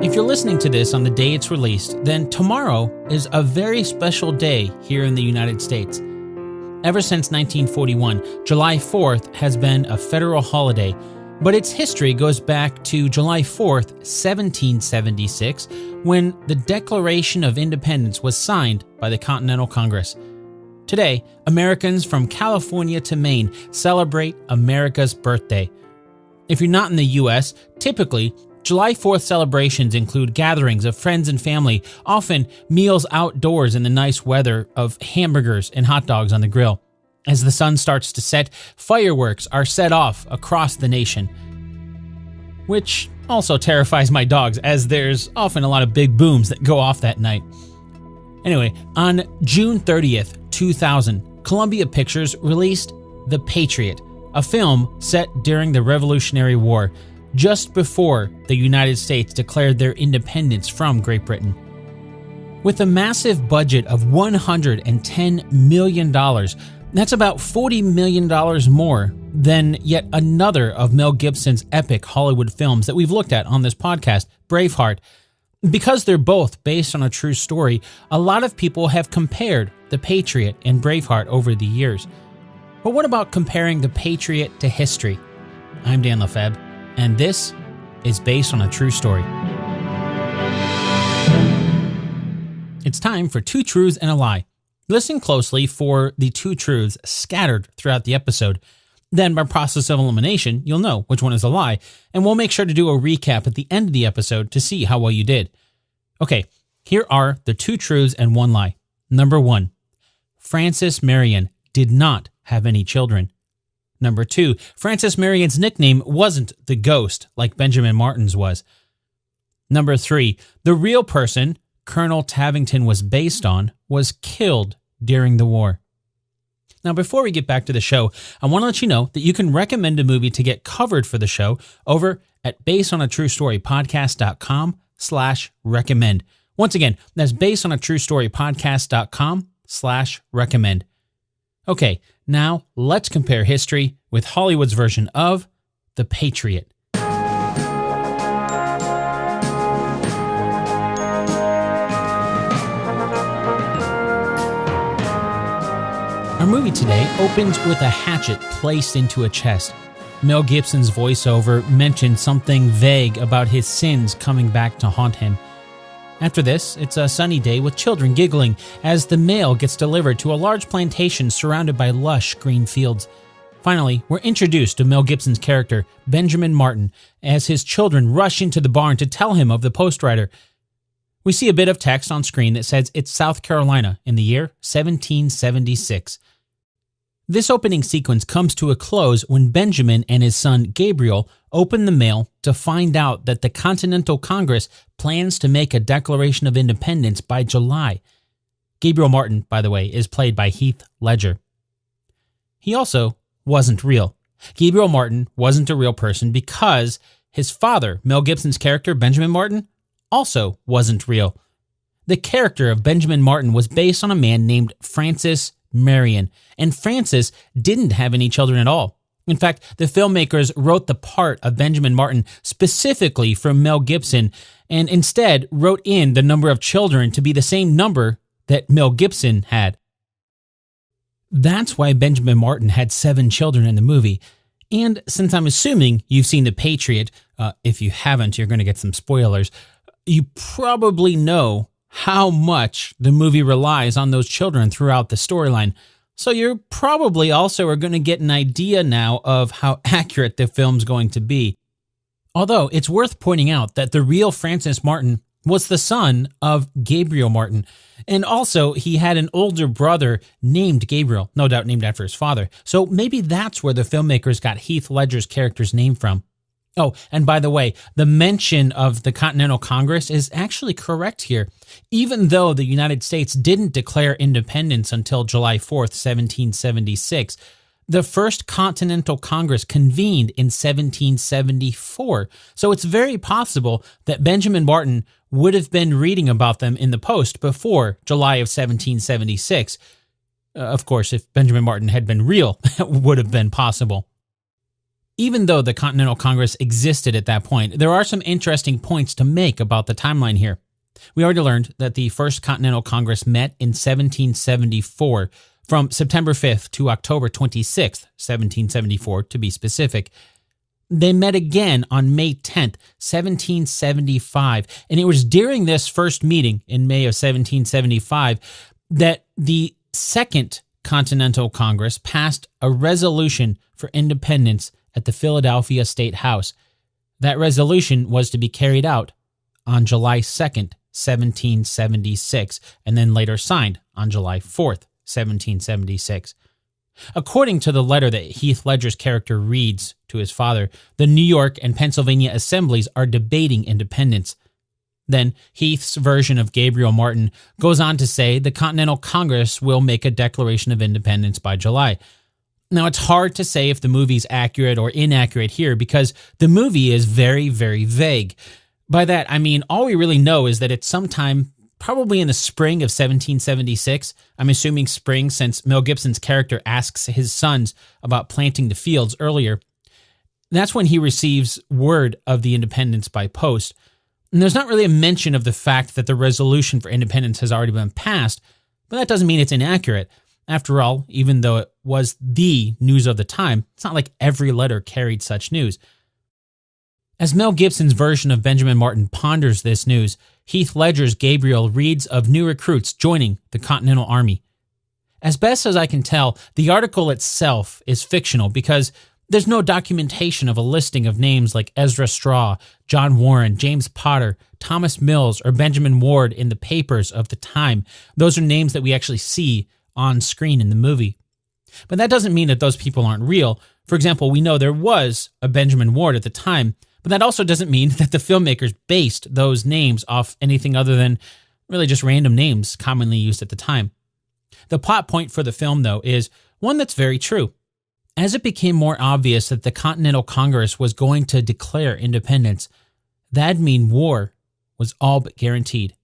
If you're listening to this on the day it's released, then tomorrow is a very special day here in the United States. Ever since 1941, July 4th has been a federal holiday, but its history goes back to July 4th, 1776, when the Declaration of Independence was signed by the Continental Congress. Today, Americans from California to Maine celebrate America's birthday. If you're not in the U.S., typically, July 4th celebrations include gatherings of friends and family, often meals outdoors in the nice weather of hamburgers and hot dogs on the grill. As the sun starts to set, fireworks are set off across the nation, which also terrifies my dogs, as there's often a lot of big booms that go off that night. Anyway, on June 30th, 2000, Columbia Pictures released The Patriot, a film set during the Revolutionary War, just before the United States declared their independence from Great Britain. With a massive budget of $110 million, that's about $40 million more than yet another of Mel Gibson's epic Hollywood films that we've looked at on this podcast, Braveheart. Because they're both based on a true story, a lot of people have compared The Patriot and Braveheart over the years. But what about comparing The Patriot to history? I'm Dan Lefebvre, and this is based on a true story. It's time for Two Truths and a Lie. Listen closely for the two truths scattered throughout the episode. Then, by process of elimination, you'll know which one is a lie, and we'll make sure to do a recap at the end of the episode to see how well you did. Okay, here are the two truths and one lie. Number 1, Frances Marion did not have any children. Number 2, Frances Marion's nickname wasn't the Ghost like Benjamin Martin's was. Number 3, the real person Colonel Tavington was based on was killed during the war. Now, before we get back to the show, I want to let you know that you can recommend a movie to get covered for the show over at basedonatruestorypodcast.com/recommend. Once again, that's basedonatruestorypodcast.com/recommend. Okay, now let's compare history with Hollywood's version of The Patriot. Our movie today opens with a hatchet placed into a chest. Mel Gibson's voiceover mentions something vague about his sins coming back to haunt him. After this, it's a sunny day with children giggling as the mail gets delivered to a large plantation surrounded by lush green fields. Finally, we're introduced to Mel Gibson's character, Benjamin Martin, as his children rush into the barn to tell him of the postwriter. We see a bit of text on screen that says it's South Carolina in the year 1776. This opening sequence comes to a close when Benjamin and his son Gabriel open the mail to find out that the Continental Congress plans to make a Declaration of Independence by July. Gabriel Martin, by the way, is played by Heath Ledger. He also wasn't real. Gabriel Martin wasn't a real person because his father, Mel Gibson's character, Benjamin Martin, also wasn't real. The character of Benjamin Martin was based on a man named Francis Marion, and Francis didn't have any children at all. In fact, the filmmakers wrote the part of Benjamin Martin specifically for Mel Gibson and instead wrote in the number of children to be the same number that Mel Gibson had. That's why Benjamin Martin had 7 children in the movie. And since I'm assuming you've seen The Patriot, if you haven't, you're going to get some spoilers, you probably know how much the movie relies on those children throughout the storyline. So you're probably also are going to get an idea now of how accurate the film's going to be. Although it's worth pointing out that the real Francis Martin was the son of Gabriel Martin. And also he had an older brother named Gabriel, no doubt named after his father. So maybe that's where the filmmakers got Heath Ledger's character's name from. Oh, and by the way, the mention of the Continental Congress is actually correct here. Even though the United States didn't declare independence until July 4th, 1776, the first Continental Congress convened in 1774. So it's very possible that Benjamin Martin would have been reading about them in the Post before July of 1776. Of course, if Benjamin Martin had been real, that would have been possible. Even though the Continental Congress existed at that point, there are some interesting points to make about the timeline here. We already learned that the First Continental Congress met in 1774, from September 5th to October 26th, 1774 to be specific. They met again on May 10th, 1775, and it was during this first meeting in May of 1775 that the Second Continental Congress passed a resolution for independence at the Philadelphia State House. That resolution was to be carried out on July 2nd, 1776, and then later signed on July 4th, 1776. According to the letter that Heath Ledger's character reads to his father, the New York and Pennsylvania assemblies are debating independence. Then Heath's version of Gabriel Martin goes on to say the Continental Congress will make a declaration of independence by July. Now, it's hard to say if the movie's accurate or inaccurate here because the movie is very, very vague. By that, I mean all we really know is that it's sometime probably in the spring of 1776. I'm assuming spring since Mel Gibson's character asks his sons about planting the fields earlier. That's when he receives word of the independence by post. And there's not really a mention of the fact that the resolution for independence has already been passed, but that doesn't mean it's inaccurate. After all, even though it was the news of the time, it's not like every letter carried such news. As Mel Gibson's version of Benjamin Martin ponders this news, Heath Ledger's Gabriel reads of new recruits joining the Continental Army. As best as I can tell, the article itself is fictional because there's no documentation of a listing of names like Ezra Straw, John Warren, James Potter, Thomas Mills, or Benjamin Ward in the papers of the time. Those are names that we actually see on screen in the movie. But that doesn't mean that those people aren't real. For example, we know there was a Benjamin Ward at the time, but that also doesn't mean that the filmmakers based those names off anything other than really just random names commonly used at the time. The plot point for the film, though, is one that's very true. As it became more obvious that the Continental Congress was going to declare independence, that'd mean war was all but guaranteed.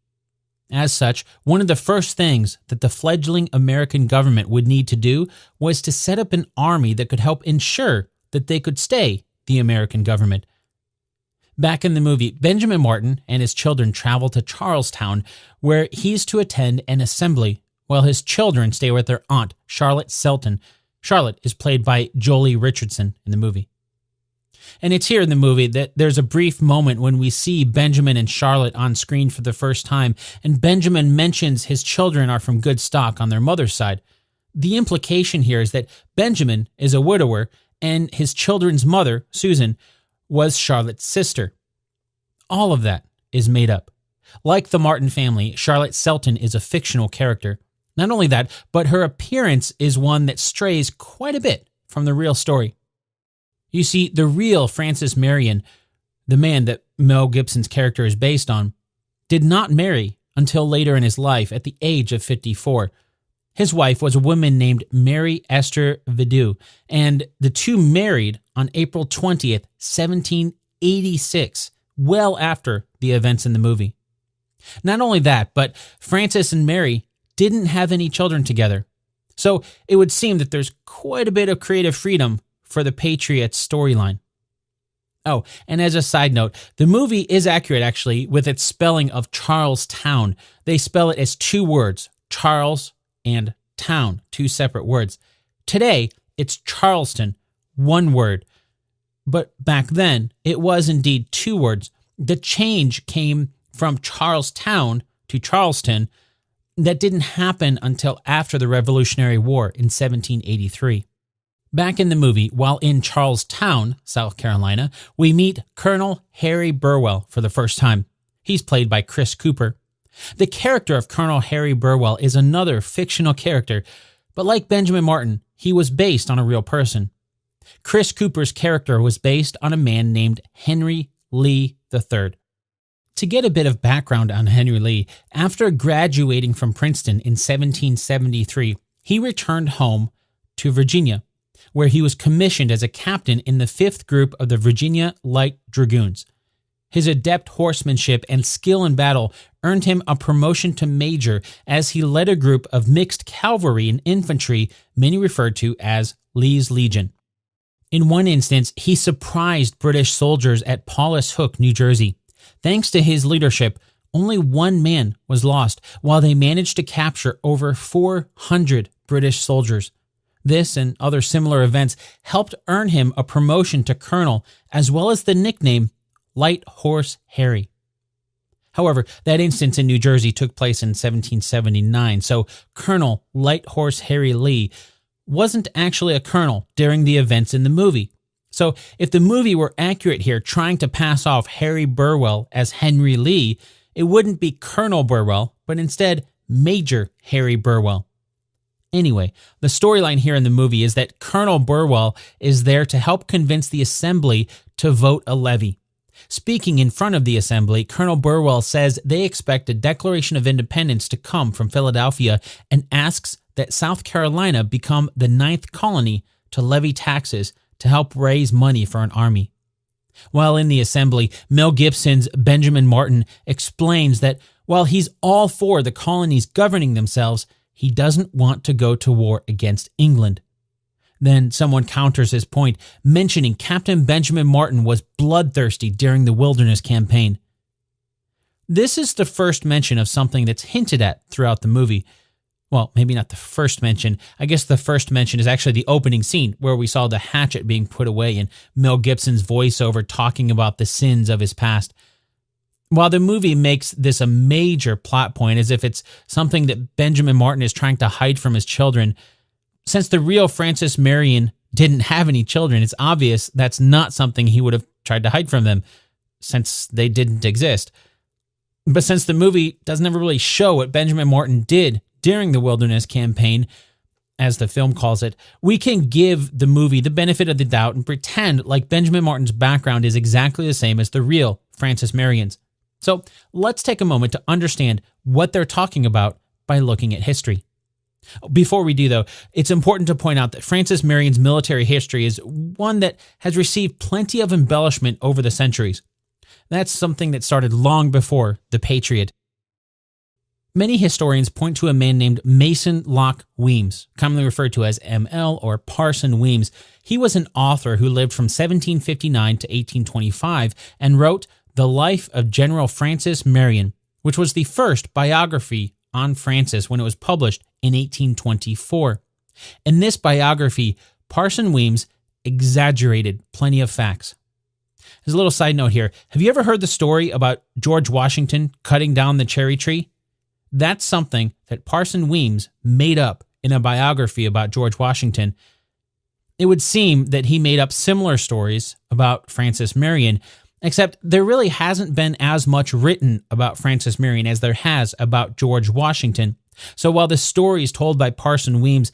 As such, one of the first things that the fledgling American government would need to do was to set up an army that could help ensure that they could stay the American government. Back in the movie, Benjamin Martin and his children travel to Charlestown, where he's to attend an assembly, while his children stay with their aunt, Charlotte Selton. Charlotte is played by Jolie Richardson in the movie. And it's here in the movie that there's a brief moment when we see Benjamin and Charlotte on screen for the first time, and Benjamin mentions his children are from good stock on their mother's side. The implication here is that Benjamin is a widower, and his children's mother, Susan, was Charlotte's sister. All of that is made up. Like the Martin family, Charlotte Selton is a fictional character. Not only that, but her appearance is one that strays quite a bit from the real story. You see, the real Francis Marion, the man that Mel Gibson's character is based on, did not marry until later in his life at the age of 54. His wife was a woman named Mary Esther Vidu, and the two married on April 20th, 1786, well after the events in the movie. Not only that, but Francis and Mary didn't have any children together. So it would seem that there's quite a bit of creative freedom for the Patriot's storyline. Oh, and as a side note, the movie is accurate actually with its spelling of Charlestown. They spell it as two words, Charles and town, two separate words. Today, it's Charleston, one word. But back then, it was indeed two words. The change came from Charlestown to Charleston. That didn't happen until after the Revolutionary War in 1783. Back in the movie, while in Charlestown, South Carolina, we meet Colonel Harry Burwell for the first time. He's played by Chris Cooper. The character of Colonel Harry Burwell is another fictional character, but like Benjamin Martin, he was based on a real person. Chris Cooper's character was based on a man named Henry Lee III. To get a bit of background on Henry Lee, after graduating from Princeton in 1773, he returned home to Virginia, where he was commissioned as a captain in the 5th Group of the Virginia Light Dragoons. His adept horsemanship and skill in battle earned him a promotion to major as he led a group of mixed cavalry and infantry many referred to as Lee's Legion. In one instance, he surprised British soldiers at Paulus Hook, New Jersey. Thanks to his leadership, only one man was lost, while they managed to capture over 400 British soldiers. This and other similar events helped earn him a promotion to colonel, as well as the nickname Light Horse Harry. However, that instance in New Jersey took place in 1779, so Colonel Light Horse Harry Lee wasn't actually a colonel during the events in the movie. So if the movie were accurate here, trying to pass off Harry Burwell as Henry Lee, it wouldn't be Colonel Burwell, but instead Major Harry Burwell. Anyway, the storyline here in the movie is that Colonel Burwell is there to help convince the assembly to vote a levy. Speaking in front of the assembly, Colonel Burwell says they expect a Declaration of Independence to come from Philadelphia and asks that South Carolina become the 9th colony to levy taxes to help raise money for an army. While in the assembly, Mel Gibson's Benjamin Martin explains that while he's all for the colonies governing themselves, he doesn't want to go to war against England. Then someone counters his point, mentioning Captain Benjamin Martin was bloodthirsty during the Wilderness Campaign. This is the first mention of something that's hinted at throughout the movie. Well, maybe not the first mention. I guess the first mention is actually the opening scene where we saw the hatchet being put away and Mel Gibson's voiceover talking about the sins of his past. While the movie makes this a major plot point as if it's something that Benjamin Martin is trying to hide from his children, since the real Francis Marion didn't have any children, it's obvious that's not something he would have tried to hide from them, since they didn't exist. But since the movie doesn't ever really show what Benjamin Martin did during the Wilderness Campaign, as the film calls it, we can give the movie the benefit of the doubt and pretend like Benjamin Martin's background is exactly the same as the real Francis Marion's. So let's take a moment to understand what they're talking about by looking at history. Before we do, though, it's important to point out that Francis Marion's military history is one that has received plenty of embellishment over the centuries. That's something that started long before the Patriot. Many historians point to a man named Mason Locke Weems, commonly referred to as ML or Parson Weems. He was an author who lived from 1759 to 1825 and wrote The Life of General Francis Marion, which was the first biography on Francis when it was published in 1824. In this biography, Parson Weems exaggerated plenty of facts. As a little side note here, have you ever heard the story about George Washington cutting down the cherry tree? That's something that Parson Weems made up in a biography about George Washington. It would seem that he made up similar stories about Francis Marion, except there really hasn't been as much written about Francis Marion as there has about George Washington. So while the stories told by Parson Weems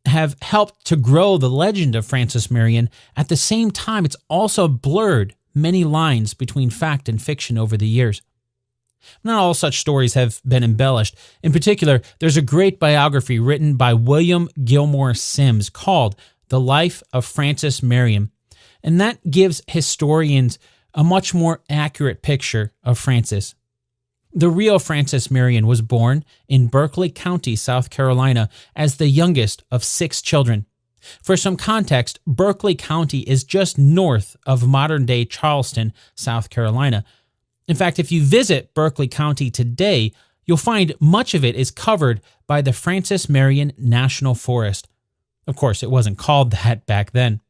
have helped to grow the legend of Francis Marion, at the same time it's also blurred many lines between fact and fiction over the years. Not all such stories have been embellished. In particular, there's a great biography written by William Gilmore Simms called The Life of Francis Marion, and that gives historians a much more accurate picture of Francis. The real Francis Marion was born in Berkeley County, South Carolina, as the youngest of 6 children. For some context, Berkeley County is just north of modern-day Charleston, South Carolina. In fact, if you visit Berkeley County today, you'll find much of it is covered by the Francis Marion National Forest. Of course, it wasn't called that back then.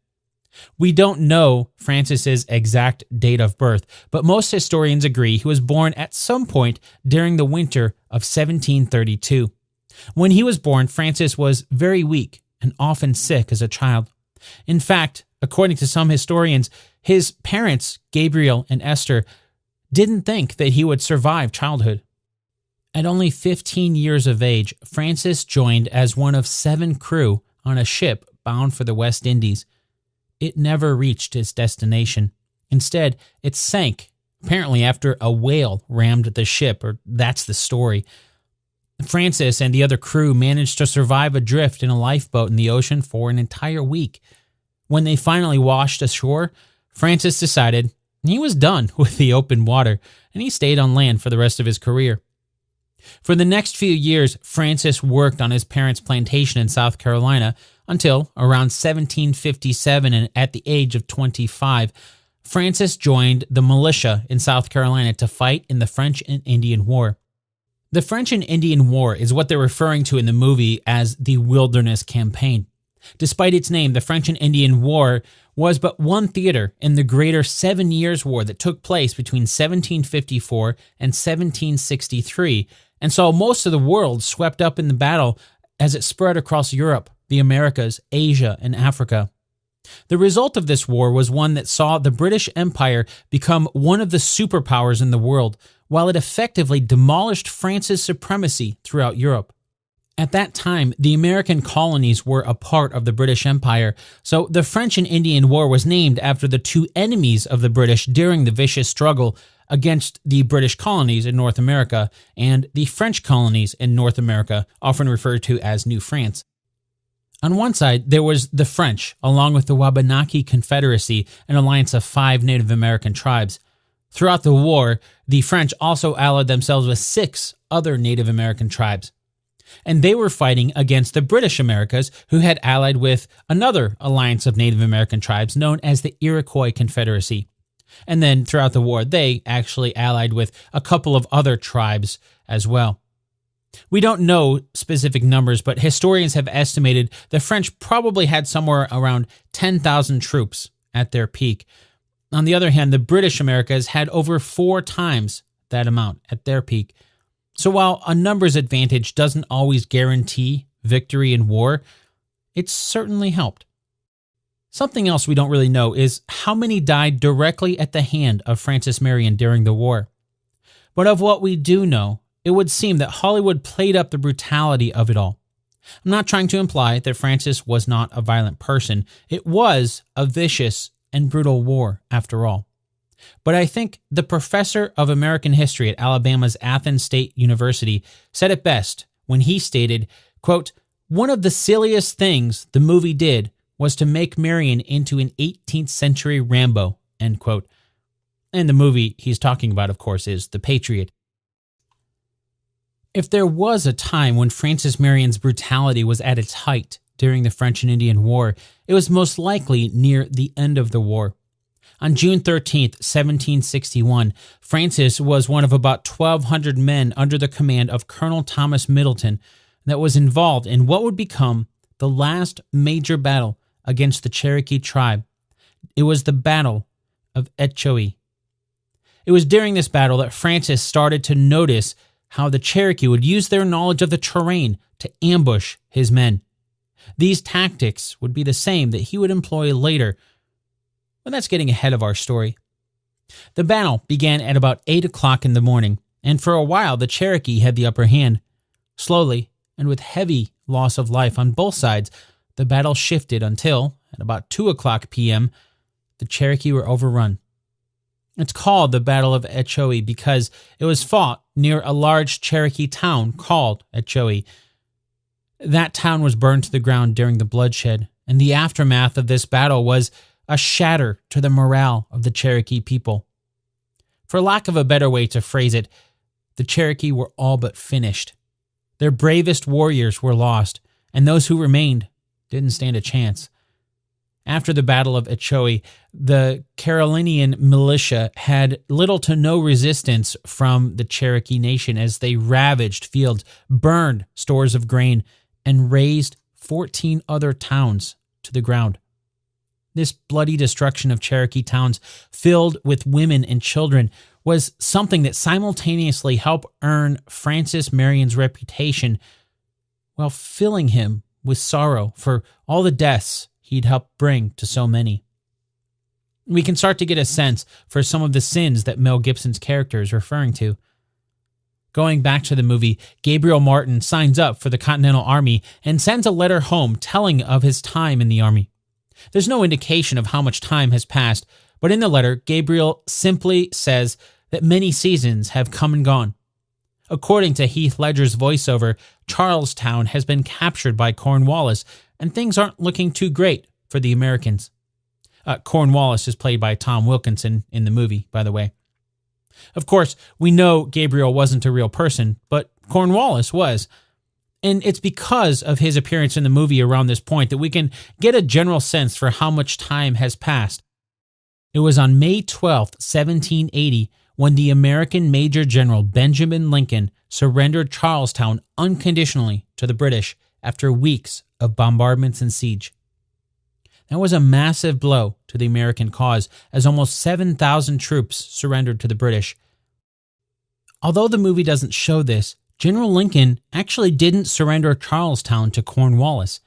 We don't know Francis's exact date of birth, but most historians agree he was born at some point during the winter of 1732. When he was born, Francis was very weak and often sick as a child. In fact, according to some historians, his parents, Gabriel and Esther, didn't think that he would survive childhood. At only 15 years of age, Francis joined as one of 7 crew on a ship bound for the West Indies. It never reached its destination. Instead, it sank, apparently after a whale rammed the ship, or that's the story. Francis and the other crew managed to survive adrift in a lifeboat in the ocean for an entire week. When they finally washed ashore, Francis decided he was done with the open water, and he stayed on land for the rest of his career. For the next few years, Francis worked on his parents' plantation in South Carolina until around 1757, and at the age of 25, Francis joined the militia in South Carolina to fight in the French and Indian War. The French and Indian War is what they're referring to in the movie as the Wilderness Campaign. Despite its name, the French and Indian War was but one theater in the greater 7 Years' War that took place between 1754 and 1763, and saw most of the world swept up in the battle as it spread across Europe, the Americas, Asia, and Africa. The result of this war was one that saw the British Empire become one of the superpowers in the world, while it effectively demolished France's supremacy throughout Europe. At that time, the American colonies were a part of the British Empire, so the French and Indian War was named after the two enemies of the British during the vicious struggle against the British colonies in North America and the French colonies in North America, often referred to as New France. On one side, there was the French, along with the Wabanaki Confederacy, an alliance of 5 Native American tribes. Throughout the war, the French also allied themselves with 6 other Native American tribes. And they were fighting against the British Americas, who had allied with another alliance of Native American tribes known as the Iroquois Confederacy. And then throughout the war, they actually allied with a couple of other tribes as well. We don't know specific numbers, but historians have estimated the French probably had somewhere around 10,000 troops at their peak. On the other hand, the British Americas had over 4 times that amount at their peak. So while a numbers advantage doesn't always guarantee victory in war, it certainly helped. Something else we don't really know is how many died directly at the hand of Francis Marion during the war. But of what we do know, it would seem that Hollywood played up the brutality of it all. I'm not trying to imply that Francis was not a violent person. It was a vicious and brutal war, after all. But I think the professor of American history at Alabama's Athens State University said it best when he stated, quote, "One of the silliest things the movie did was to make Marion into an 18th century Rambo," end quote. And the movie he's talking about, of course, is The Patriot. If there was a time when Francis Marion's brutality was at its height during the French and Indian War, it was most likely near the end of the war. On June 13th, 1761, Francis was one of about 1,200 men under the command of Colonel Thomas Middleton that was involved in what would become the last major battle against the Cherokee tribe. It was the Battle of Etchoui. It was during this battle that Francis started to notice how the Cherokee would use their knowledge of the terrain to ambush his men. These tactics would be the same that he would employ later, but that's getting ahead of our story. The battle began at about 8 o'clock in the morning, and for a while the Cherokee had the upper hand. Slowly, and with heavy loss of life on both sides, the battle shifted until, at about 2 o'clock p.m., the Cherokee were overrun. It's called the Battle of Etchoui because it was fought near a large Cherokee town called Etchoui. That town was burned to the ground during the bloodshed, and the aftermath of this battle was a shatter to the morale of the Cherokee people. For lack of a better way to phrase it, the Cherokee were all but finished. Their bravest warriors were lost, and those who remained didn't stand a chance. After the Battle of Etchoui, the Carolinian militia had little to no resistance from the Cherokee Nation as they ravaged fields, burned stores of grain, and razed 14 other towns to the ground. This bloody destruction of Cherokee towns filled with women and children was something that simultaneously helped earn Francis Marion's reputation while filling him with sorrow for all the deaths he'd helped bring to so many. We can start to get a sense for some of the sins that Mel Gibson's character is referring to. Going back to the movie, Gabriel Martin signs up for the Continental Army and sends a letter home telling of his time in the Army. There's no indication of how much time has passed, but in the letter, Gabriel simply says that many seasons have come and gone. According to Heath Ledger's voiceover, Charlestown has been captured by Cornwallis, and things aren't looking too great for the Americans. Cornwallis is played by Tom Wilkinson in the movie, by the way. Of course, we know Gabriel wasn't a real person, but Cornwallis was. And it's because of his appearance in the movie around this point that we can get a general sense for how much time has passed. It was on May 12, 1780, when the American Major General Benjamin Lincoln surrendered Charlestown unconditionally to the British after weeks of bombardments and siege. That was a massive blow to the American cause, as almost 7,000 troops surrendered to the British. Although the movie doesn't show this, General Lincoln actually didn't surrender Charlestown to Cornwallis.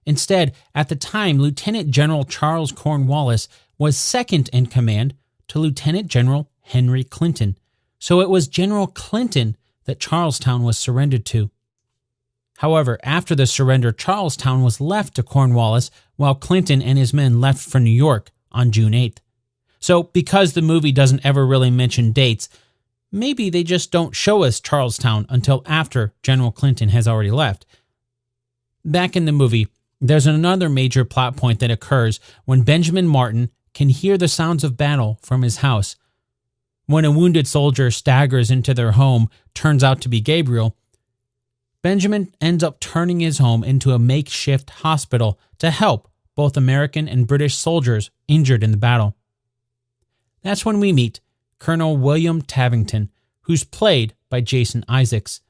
Instead, at the time, Lieutenant General Charles Cornwallis was second in command to Lieutenant General Henry Clinton. So it was General Clinton that Charlestown was surrendered to. However, after the surrender, Charlestown was left to Cornwallis while Clinton and his men left for New York on June 8th. So because the movie doesn't ever really mention dates, maybe they just don't show us Charlestown until after General Clinton has already left. Back in the movie, there's another major plot point that occurs when Benjamin Martin can hear the sounds of battle from his house. When a wounded soldier staggers into their home, turns out to be Gabriel, Benjamin ends up turning his home into a makeshift hospital to help both American and British soldiers injured in the battle. That's when we meet Colonel William Tavington, who's played by Jason Isaacs.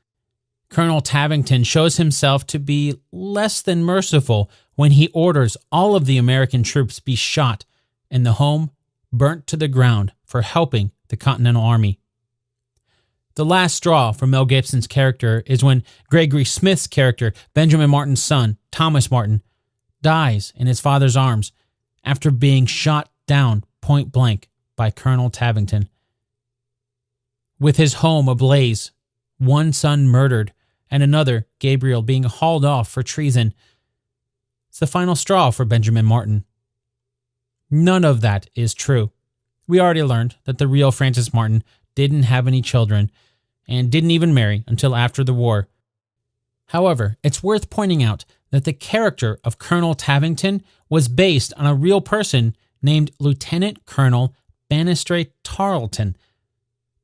Colonel Tavington shows himself to be less than merciful when he orders all of the American troops be shot and the home burnt to the ground for helping the Continental Army. The last straw for Mel Gibson's character is when Gregory Smith's character, Benjamin Martin's son, Thomas Martin, dies in his father's arms after being shot down point blank by Colonel Tavington. With his home ablaze, one son murdered, and another, Gabriel, being hauled off for treason, it's the final straw for Benjamin Martin. None of that is true. We already learned that the real Francis Martin didn't have any children and didn't even marry until after the war. However, it's worth pointing out that the character of Colonel Tavington was based on a real person named Lieutenant Colonel Banastre Tarleton,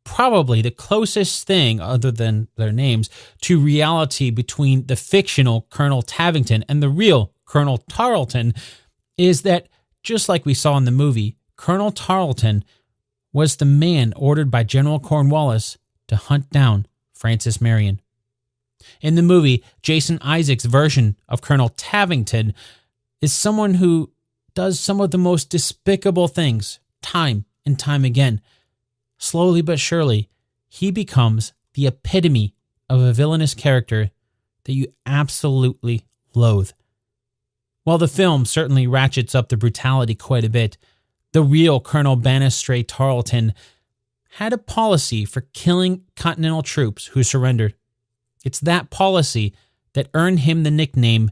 probably the closest thing, other than their names, to reality between the fictional Colonel Tavington and the real Colonel Tarleton is that, just like we saw in the movie, Colonel Tarleton was the man ordered by General Cornwallis to hunt down Francis Marion. In the movie, Jason Isaacs' version of Colonel Tavington is someone who does some of the most despicable things time and time again. Slowly but surely, he becomes the epitome of a villainous character that you absolutely loathe. While the film certainly ratchets up the brutality quite a bit, the real Colonel Banastre Tarleton had a policy for killing Continental troops who surrendered. It's that policy that earned him the nickname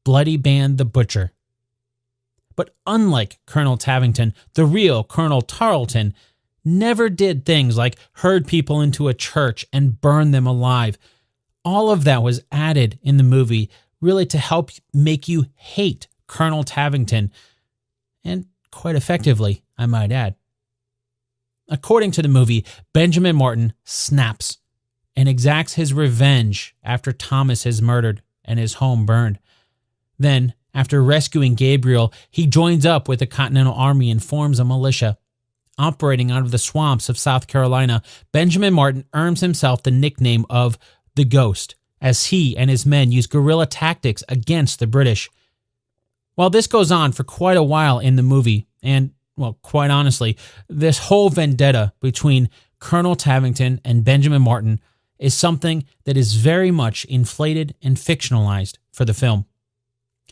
Bloody Band the Butcher. But unlike Colonel Tavington, the real Colonel Tarleton never did things like herd people into a church and burn them alive. All of that was added in the movie really to help make you hate Colonel Tavington, and quite effectively, I might add. According to the movie, Benjamin Martin snaps and exacts his revenge after Thomas is murdered and his home burned. Then, after rescuing Gabriel, he joins up with the Continental Army and forms a militia. Operating out of the swamps of South Carolina, Benjamin Martin earns himself the nickname of the Ghost, as he and his men use guerrilla tactics against the British. While this goes on for quite a while in the movie, and, well, quite honestly, this whole vendetta between Colonel Tavington and Benjamin Martin is something that is very much inflated and fictionalized for the film.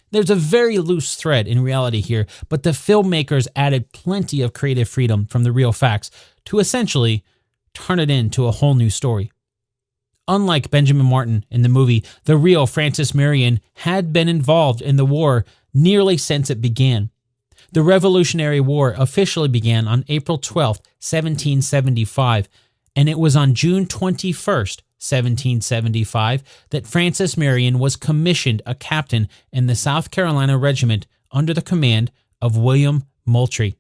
There's a very loose thread in reality here, but the filmmakers added plenty of creative freedom from the real facts to essentially turn it into a whole new story. Unlike Benjamin Martin in the movie, the real Francis Marion had been involved in the war nearly since it began. The Revolutionary War officially began on April 12, 1775, and it was on June 21st, 1775, that Francis Marion was commissioned a captain in the South Carolina Regiment under the command of William Moultrie.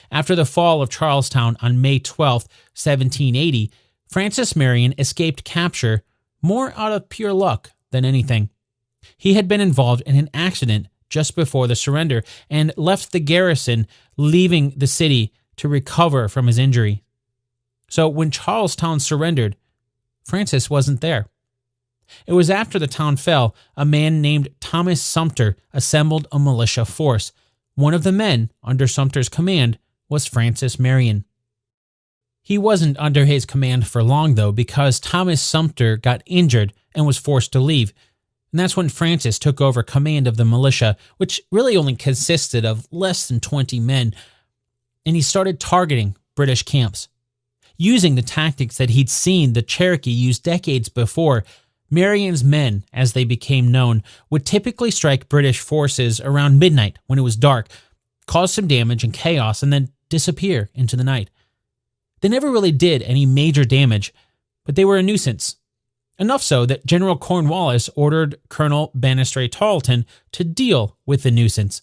After the fall of Charlestown on May 12, 1780, Francis Marion escaped capture more out of pure luck than anything. He had been involved in an accident just before the surrender and left the garrison, leaving the city to recover from his injury. So when Charlestown surrendered, Francis wasn't there. It was after the town fell, a man named Thomas Sumter assembled a militia force. One of the men under Sumter's command was Francis Marion. He wasn't under his command for long, though, because Thomas Sumter got injured and was forced to leave. And that's when Francis took over command of the militia, which really only consisted of less than 20 men, and he started targeting British camps. Using the tactics that he'd seen the Cherokee use decades before, Marion's men, as they became known, would typically strike British forces around midnight when it was dark, cause some damage and chaos, and then disappear into the night. They never really did any major damage, but they were a nuisance. Enough so that General Cornwallis ordered Colonel Banastre Tarleton to deal with the nuisance.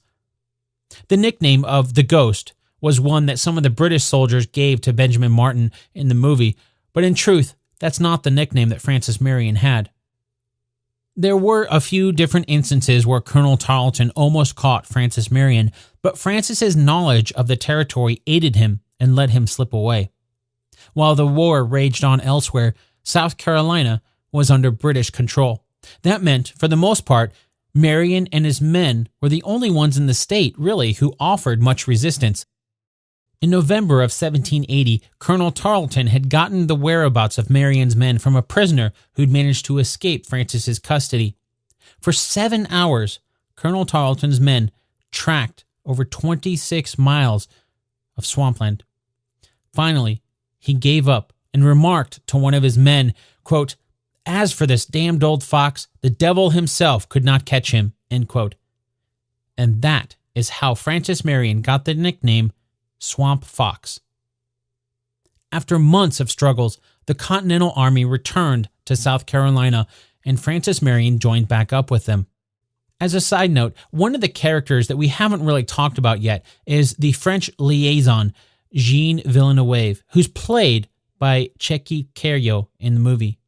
The nickname of the Ghost was one that some of the British soldiers gave to Benjamin Martin in the movie, but in truth, that's not the nickname that Francis Marion had. There were a few different instances where Colonel Tarleton almost caught Francis Marion, but Francis's knowledge of the territory aided him and let him slip away. While the war raged on elsewhere, South Carolina was under British control. That meant, for the most part, Marion and his men were the only ones in the state, really, who offered much resistance. In November of 1780, Colonel Tarleton had gotten the whereabouts of Marion's men from a prisoner who'd managed to escape Francis's custody. For 7 hours, Colonel Tarleton's men tracked over 26 miles of swampland. Finally, he gave up and remarked to one of his men, quote, "As for this damned old fox, the devil himself could not catch him," end quote. And that is how Francis Marion got the nickname Swamp Fox. After months of struggles, the Continental Army returned to South Carolina, and Francis Marion joined back up with them. As a side note, one of the characters that we haven't really talked about yet is the French liaison, Jean Villanueva, who's played by Cheikh Cario in the movie.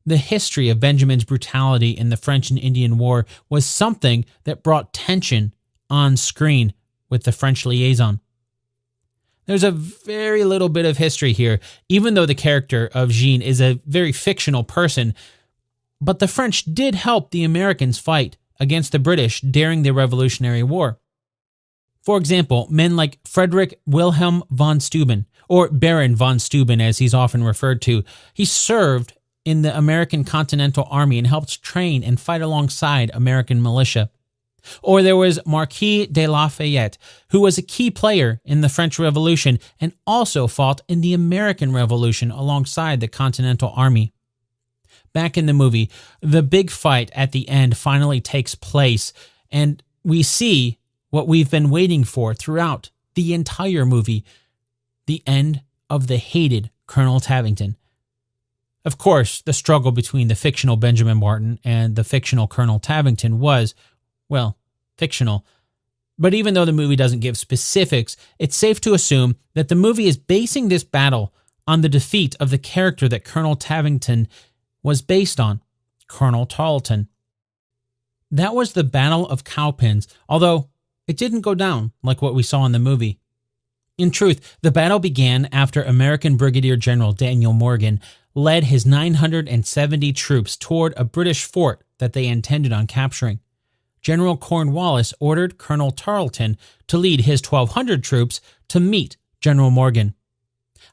The history of Benjamin's brutality in the French and Indian War was something that brought tension on screen with the French liaison. There's a very little bit of history here, even though the character of Jean is a very fictional person, but the French did help the Americans fight against the British during the Revolutionary War. For example, men like Frederick Wilhelm von Steuben, or Baron von Steuben as he's often referred to, he served in the American Continental Army and helped train and fight alongside American militia. Or there was Marquis de Lafayette, who was a key player in the French Revolution and also fought in the American Revolution alongside the Continental Army. Back in the movie, the big fight at the end finally takes place, and we see what we've been waiting for throughout the entire movie, the end of the hated Colonel Tavington. Of course, the struggle between the fictional Benjamin Martin and the fictional Colonel Tavington was, well, fictional. But even though the movie doesn't give specifics, it's safe to assume that the movie is basing this battle on the defeat of the character that Colonel Tavington was based on, Colonel Tarleton. That was the Battle of Cowpens, although it didn't go down like what we saw in the movie. In truth, the battle began after American Brigadier General Daniel Morgan led his 970 troops toward a British fort that they intended on capturing. General Cornwallis ordered Colonel Tarleton to lead his 1,200 troops to meet General Morgan.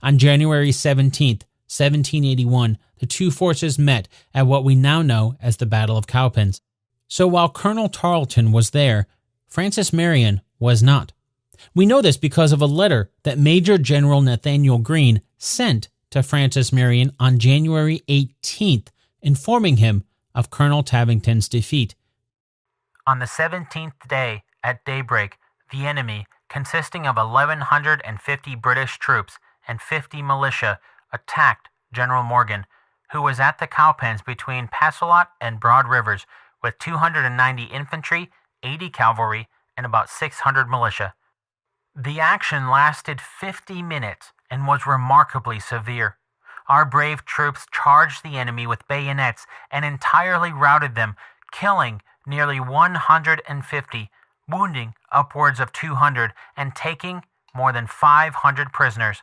On January 17th, 1781, the two forces met at what we now know as the Battle of Cowpens. So while Colonel Tarleton was there, Francis Marion was not. We know this because of a letter that Major General Nathaniel Greene sent to Francis Marion on January 18th, informing him of Colonel Tavington's defeat. On the 17th day, at daybreak, the enemy, consisting of 1,150 British troops and 50 militia, attacked General Morgan, who was at the Cowpens between Passalot and Broad Rivers, with 290 infantry, 80 cavalry, and about 600 militia. The action lasted 50 minutes and was remarkably severe. our brave troops charged the enemy with bayonets and entirely routed them, killing nearly 150, wounding upwards of 200, and taking more than 500 prisoners.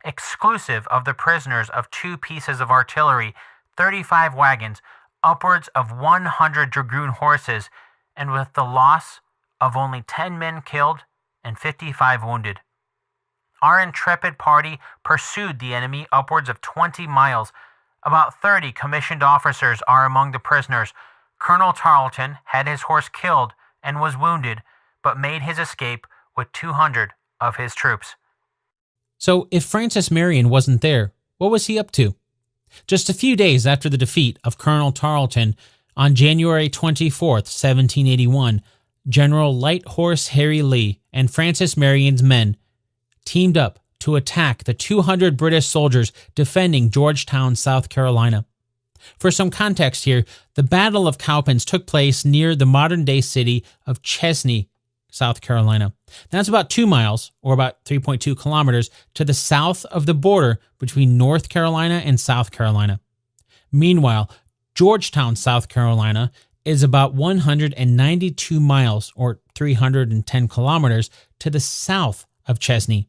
Exclusive of the prisoners of 2 pieces of artillery, 35 wagons, upwards of 100 dragoon horses, and with the loss of only 10 men killed and 55 wounded. Our intrepid party pursued the enemy upwards of 20 miles. About 30 commissioned officers are among the prisoners. Colonel Tarleton had his horse killed and was wounded, but made his escape with 200 of his troops. So if Francis Marion wasn't there, what was he up to? Just a few days after the defeat of Colonel Tarleton on January 24th, 1781, General Light Horse Harry Lee and Francis Marion's men teamed up to attack the 200 British soldiers defending Georgetown, South Carolina. For some context here, the Battle of Cowpens took place near the modern-day city of Chesney, South Carolina. That's about 2 miles, or about 3.2 kilometers, to the south of the border between North Carolina and South Carolina. Meanwhile, Georgetown, South Carolina, is about 192 miles, or 310 kilometers, to the south of Chesney.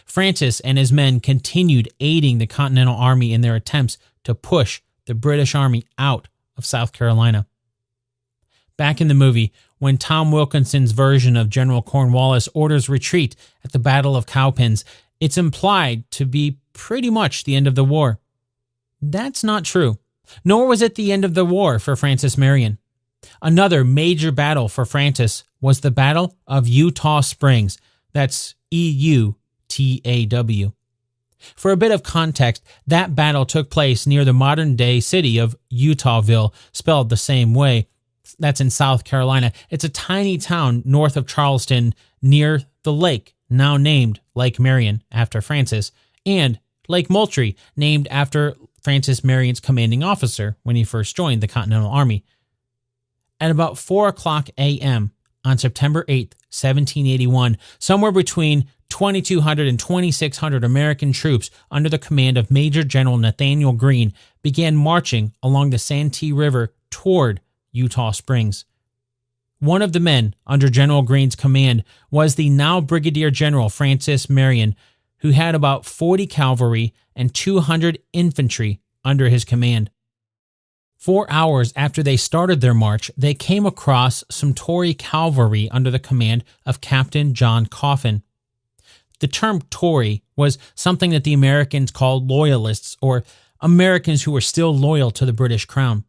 Francis and his men continued aiding the Continental Army in their attempts to push the British Army out of South Carolina. Back in the movie, when Tom Wilkinson's version of General Cornwallis orders retreat at the Battle of Cowpens, it's implied to be pretty much the end of the war. That's not true, nor was it the end of the war for Francis Marion. Another major battle for Francis was the Battle of Eutaw Springs. That's EUTAW. For a bit of context, that battle took place near the modern-day city of Eutawville, spelled the same way. That's in South Carolina. It's a tiny town north of Charleston near the lake, now named Lake Marion after Francis, and Lake Moultrie, named after Francis Marion's commanding officer when he first joined the Continental Army. At about 4 o'clock a.m. on September 8, 1781, somewhere between 2,200 and 2,600 American troops under the command of Major General Nathaniel Greene began marching along the Santee River toward Eutaw Springs. One of the men under General Greene's command was the now Brigadier General Francis Marion, who had about 40 cavalry and 200 infantry under his command. 4 hours after they started their march, they came across some Tory cavalry under the command of Captain John Coffin. The term Tory was something that the Americans called loyalists, or Americans who were still loyal to the British Crown.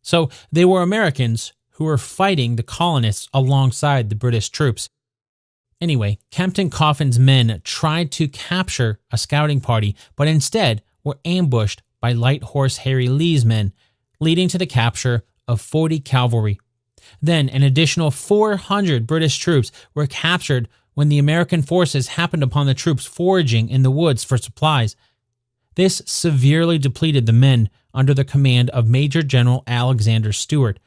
So they were Americans who were fighting the colonists alongside the British troops. Anyway, Captain Coffin's men tried to capture a scouting party, but instead were ambushed by Light Horse Harry Lee's men, leading to the capture of 40 cavalry. Then an additional 400 British troops were captured when the American forces happened upon the troops foraging in the woods for supplies. This severely depleted the men under the command of Major General Alexander Stewart.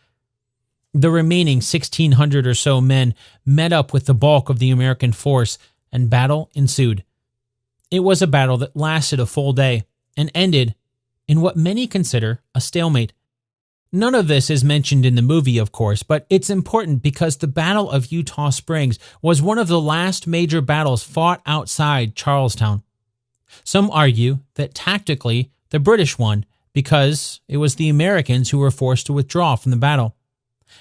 The remaining 1,600 or so men met up with the bulk of the American force, and battle ensued. It was a battle that lasted a full day and ended in what many consider a stalemate. None of this is mentioned in the movie, of course, but it's important because the Battle of Eutaw Springs was one of the last major battles fought outside Charlestown. Some argue that tactically the British won because it was the Americans who were forced to withdraw from the battle.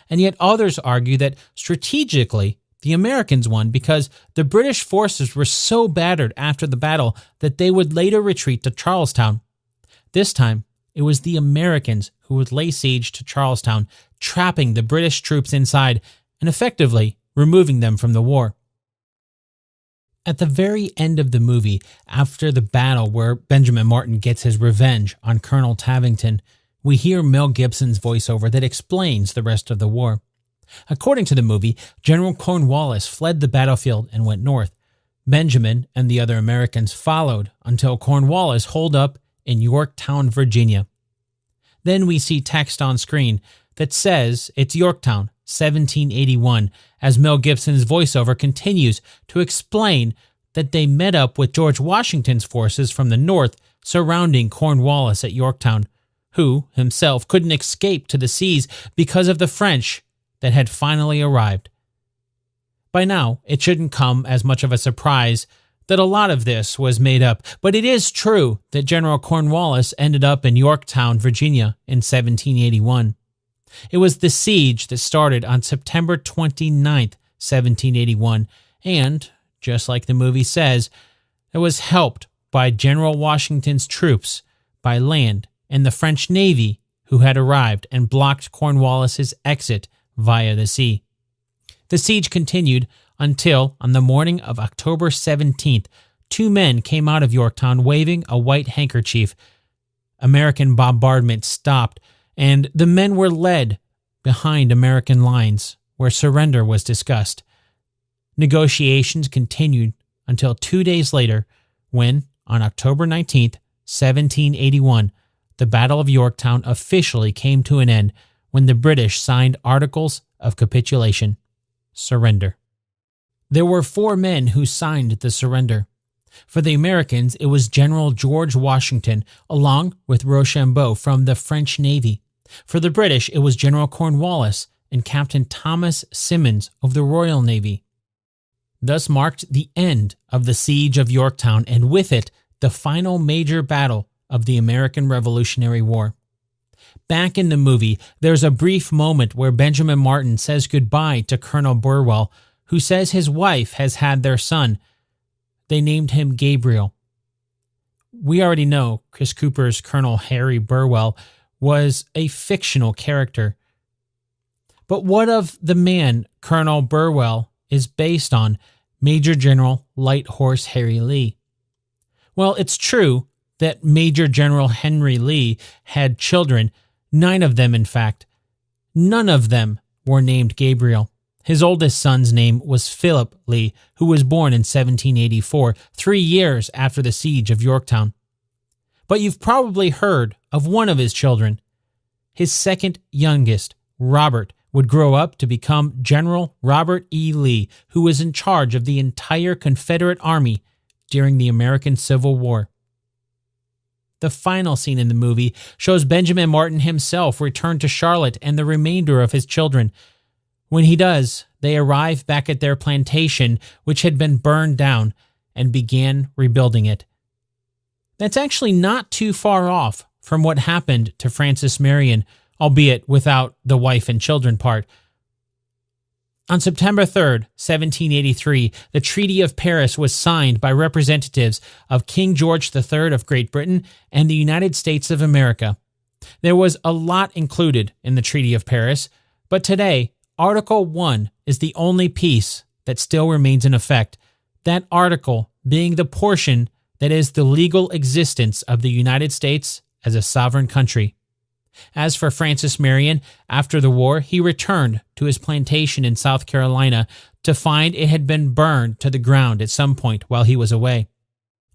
And yet others argue that strategically the Americans won because the British forces were so battered after the battle that they would later retreat to Charlestown. This time, it was the Americans who would lay siege to Charlestown, trapping the British troops inside and effectively removing them from the war. At the very end of the movie, after the battle where Benjamin Martin gets his revenge on Colonel Tavington, we hear Mel Gibson's voiceover that explains the rest of the war. According to the movie, General Cornwallis fled the battlefield and went north. Benjamin and the other Americans followed until Cornwallis holed up in Yorktown, Virginia. Then we see text on screen that says it's Yorktown, 1781, as Mel Gibson's voiceover continues to explain that they met up with George Washington's forces from the north surrounding Cornwallis at Yorktown, who himself couldn't escape to the seas because of the French that had finally arrived. By now, it shouldn't come as much of a surprise that a lot of this was made up, but it is true that General Cornwallis ended up in Yorktown, Virginia in 1781. It was the siege that started on September 29th, 1781, and, just like the movie says, it was helped by General Washington's troops by land and the French Navy, who had arrived and blocked Cornwallis's exit via the sea. The siege continued until, on the morning of October 17th, 2 men came out of Yorktown waving a white handkerchief. American bombardment stopped, and the men were led behind American lines, where surrender was discussed. Negotiations continued until 2 days later, when, on October 19th, 1781, the Battle of Yorktown officially came to an end when the British signed Articles of Capitulation. Surrender. There were 4 men who signed the surrender. For the Americans, it was General George Washington, along with Rochambeau from the French Navy. For the British, it was General Cornwallis and Captain Thomas Simmons of the Royal Navy. Thus marked the end of the Siege of Yorktown, and with it, the final major battle of the American Revolutionary War. Back in the movie, there's a brief moment where Benjamin Martin says goodbye to Colonel Burwell, who says his wife has had their son. They named him Gabriel. We already know Chris Cooper's Colonel Harry Burwell was a fictional character. But what of the man Colonel Burwell is based on, Major General Light Horse Harry Lee? Well, it's true that Major General Henry Lee had children, 9 of them in fact. None of them were named Gabriel. His oldest son's name was Philip Lee, who was born in 1784, 3 years after the siege of Yorktown. But you've probably heard of one of his children. His second youngest, Robert, would grow up to become General Robert E. Lee, who was in charge of the entire Confederate Army during the American Civil War. The final scene in the movie shows Benjamin Martin himself return to Charlotte and the remainder of his children. When he does, they arrive back at their plantation, which had been burned down, and began rebuilding it. That's actually not too far off from what happened to Francis Marion, albeit without the wife and children part. On September 3rd, 1783, the Treaty of Paris was signed by representatives of King George III of Great Britain and the United States of America. There was a lot included in the Treaty of Paris, but today, Article 1 is the only piece that still remains in effect, that article being the portion that is the legal existence of the United States as a sovereign country. As for Francis Marion, after the war, he returned to his plantation in South Carolina to find it had been burned to the ground at some point while he was away.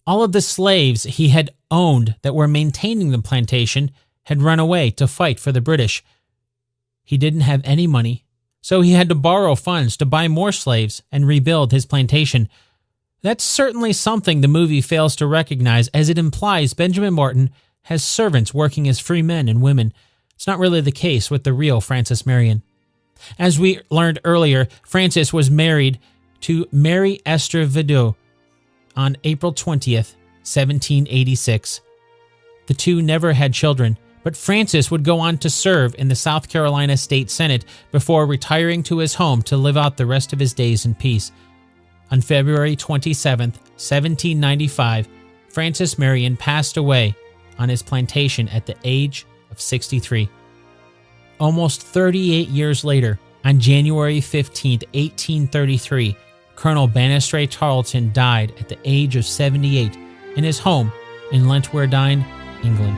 All of the slaves he had owned that were maintaining the plantation had run away to fight for the British. He didn't have any money, so he had to borrow funds to buy more slaves and rebuild his plantation. That's certainly something the movie fails to recognize, as it implies Benjamin Martin has servants working as free men and women. It's not really the case with the real Francis Marion. As we learned earlier, Francis was married to Mary Esther Vido on April 20th, 1786. The two never had children, but Francis would go on to serve in the South Carolina State Senate before retiring to his home to live out the rest of his days in peace. On February 27th, 1795, Francis Marion passed away on his plantation at the age of 63. Almost 38 years later, on January 15, 1833, Colonel Banastre Tarleton died at the age of 78 in his home in Lentwardine, England.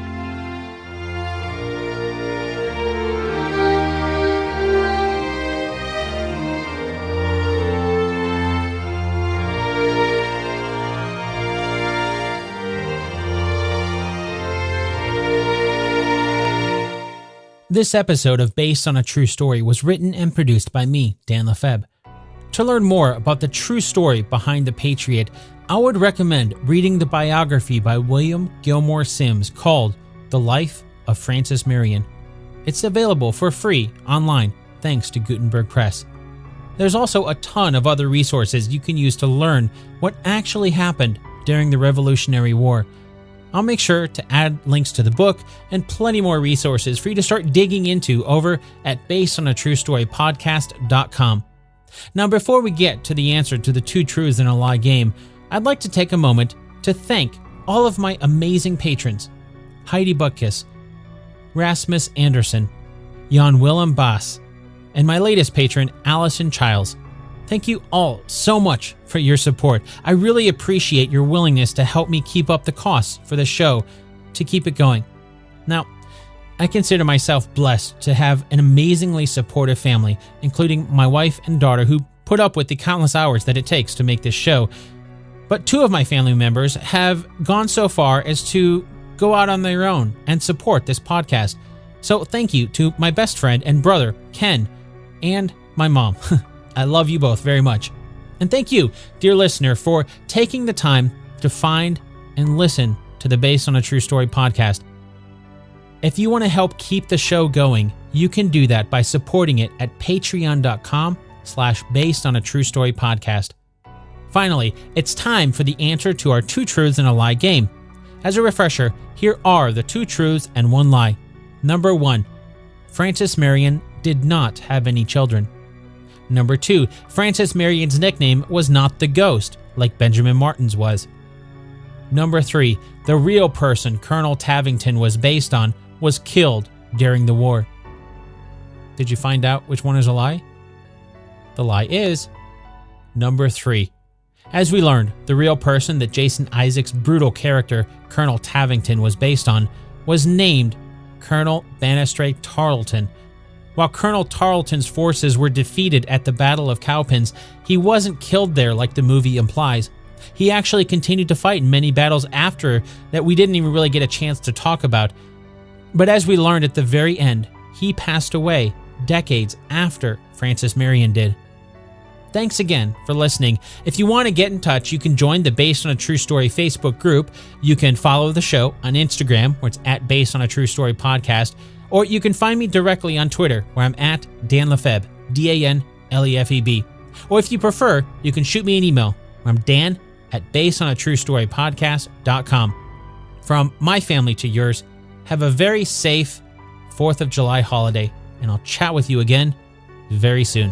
This episode of Based on a True Story was written and produced by me, Dan Lefebvre. To learn more about the true story behind the Patriot, I would recommend reading the biography by William Gilmore Simms called The Life of Francis Marion. It's available for free online thanks to Gutenberg Press. There's also a ton of other resources you can use to learn what actually happened during the Revolutionary War. I'll make sure to add links to the book and plenty more resources for you to start digging into over at basedonatruestorypodcast.com. Now, before we get to the answer to the 2 truths and a lie game, I'd like to take a moment to thank all of my amazing patrons: Heidi Butkus, Rasmus Anderson, Jan Willem Baas, and my latest patron, Allison Childs. Thank you all so much for your support. I really appreciate your willingness to help me keep up the costs for the show to keep it going. Now, I consider myself blessed to have an amazingly supportive family, including my wife and daughter who put up with the countless hours that it takes to make this show. But 2 of my family members have gone so far as to go out on their own and support this podcast. So thank you to my best friend and brother, Ken, and my mom. I love you both very much. And thank you, dear listener, for taking the time to find and listen to the Based on a True Story podcast. If you want to help keep the show going, you can do that by supporting it at patreon.com/based on a true story podcast. Finally, it's time for the answer to our 2 truths and a lie game. As a refresher, here are the 2 truths and 1 lie. Number 1, Francis Marion did not have any children. Number 2, Francis Marion's nickname was not the Ghost, like Benjamin Martin's was. Number 3, the real person Colonel Tavington was based on was killed during the war. Did you find out which one is a lie? The lie is number 3. As we learned, the real person that Jason Isaacs' brutal character, Colonel Tavington, was based on was named Colonel Banastre Tarleton. While Colonel Tarleton's forces were defeated at the Battle of Cowpens, he wasn't killed there like the movie implies. He actually continued to fight in many battles after that we didn't even really get a chance to talk about. But as we learned at the very end, he passed away decades after Francis Marion did. Thanks again for listening. If you want to get in touch, you can join the Based on a True Story Facebook group. You can follow the show on Instagram, where it's at Based on a True Story Podcast, or you can find me directly on Twitter, where I'm at Dan Lefebvre, DanLefeb. Or if you prefer, you can shoot me an email, where I'm Dan@basedonatruestorypodcast.com. From my family to yours, have a very safe 4th of July holiday, and I'll chat with you again very soon.